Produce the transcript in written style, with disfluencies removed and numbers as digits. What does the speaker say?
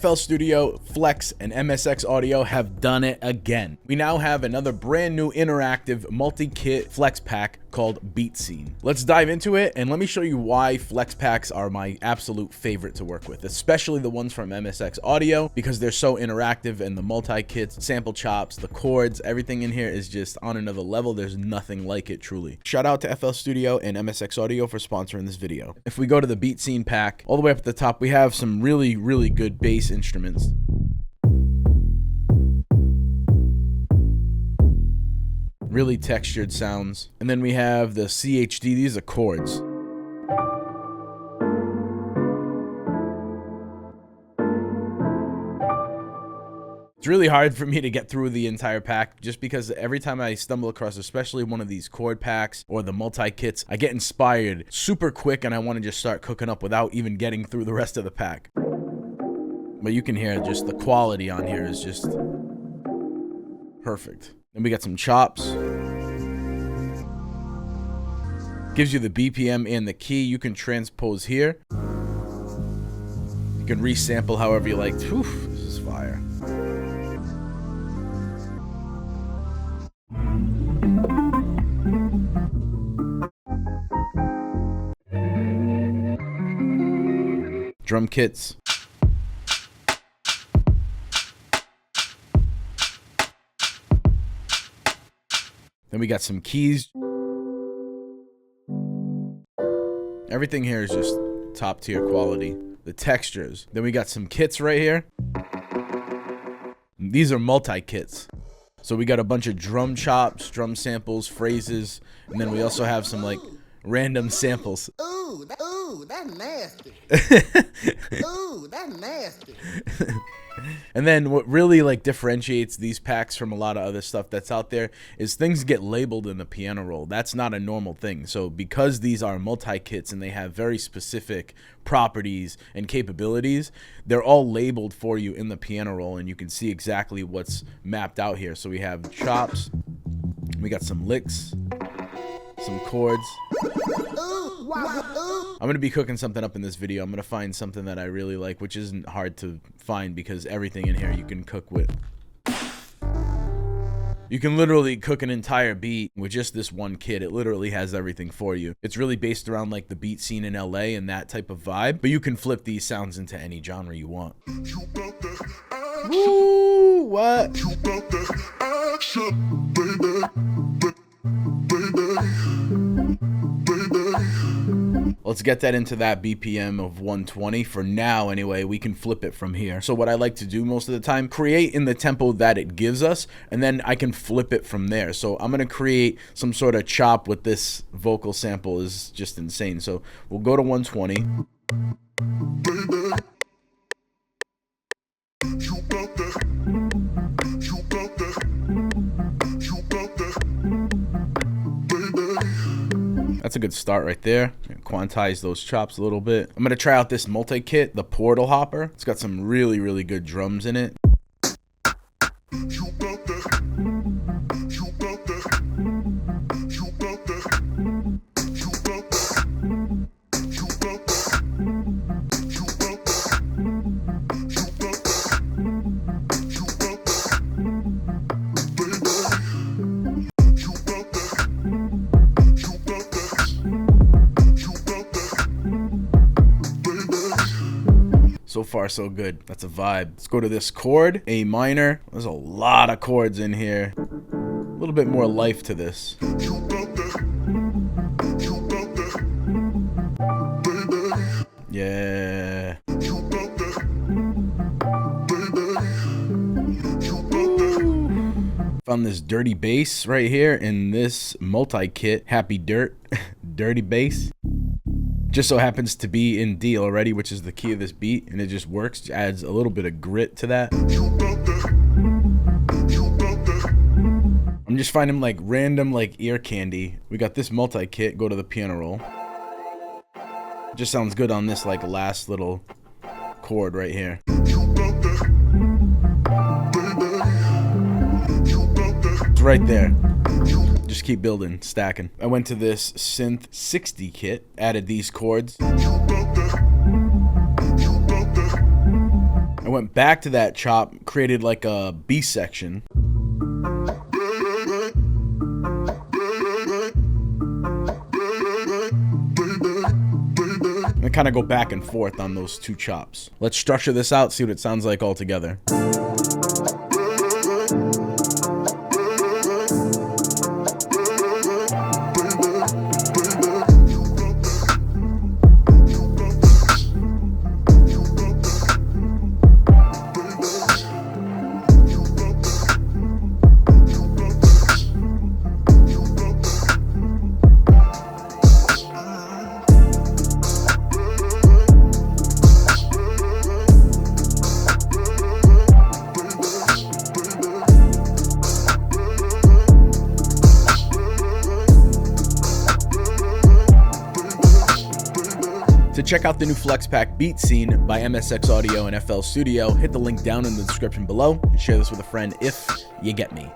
FL Studio, Flex, and MSX Audio have done it again. We now have another brand new interactive multi-kit Flex pack called Beat Scene. Let's dive into it and let me show you why Flex packs are my absolute favorite to work with, especially the ones from MSX Audio, because they're so interactive, and the multi-kits, sample chops, the chords, everything in here is just on another level. There's nothing like it, truly. Shout out to FL Studio and MSX Audio for sponsoring this video. If we go to the Beat Scene pack, all the way up at the top, we have some really good bass instruments. Really textured sounds. And then we have the CHD, these are chords. It's really hard for me to get through the entire pack just because every time I stumble across, especially one of these chord packs or the multi-kits, I get inspired super quick and I want to just start cooking up without even getting through the rest of the pack. But you can hear just the quality on here is just perfect. Then we got some chops. Gives you the BPM and the key. You can transpose here. You can resample however you like. Whew, this is fire. Drum kits. Then we got some keys. Everything here is just top tier quality. The textures. Then we got some kits right here. These are multi-kits. So we got a bunch of drum chops, drum samples, phrases, and then we also have some like random samples. Ooh, that's nasty. Ooh, that's nasty. And then what really like differentiates these packs from a lot of other stuff that's out there is things get labeled in the piano roll. That's not a normal thing. So because these are multi-kits and they have very specific properties and capabilities, they're all labeled for you in the piano roll, and you can see exactly what's mapped out here. So we have chops, we got some licks, some chords. I'm going to be cooking something up in this video. I'm going to find something that I really like, which isn't hard to find because everything in here you can cook with. You can literally cook an entire beat with just this one kit. It literally has everything for you. It's really based around like the beat scene in LA and that type of vibe, but you can flip these sounds into any genre you want. Woo, what? Let's get that into that BPM of 120 for now anyway. We can flip it from here. So what I like to do most of the time, create in the tempo that it gives us, and then I can flip it from there. So I'm going to create some sort of chop with this vocal sample is just insane. So we'll go to 120. That's a good start right there. Quantize those chops a little bit. I'm going to try out this multi-kit, the Portal Hopper. It's got some really good drums in it. So far, so good. That's a vibe. Let's go to this chord, A minor. There's a lot of chords in here. A little bit more life to this. Yeah. Found this dirty bass right here in this multi-kit, Happy Dirt, dirty bass. Just so happens to be in D already, which is the key of this beat, and it just works, adds a little bit of grit to that. I'm just finding like random like ear candy. We got this multi-kit, go to the piano roll. Just sounds good on this like last little chord right here. It's right there. Just keep building, stacking. I went to this synth 60 kit, added these chords. I went back to that chop, created like a B section. And kind of go back and forth on those two chops. Let's structure this out, see what it sounds like all together. To check out the new FlexPack Beat Scene by MSX Audio and FL Studio, hit the link down in the description below and share this with a friend if you get me.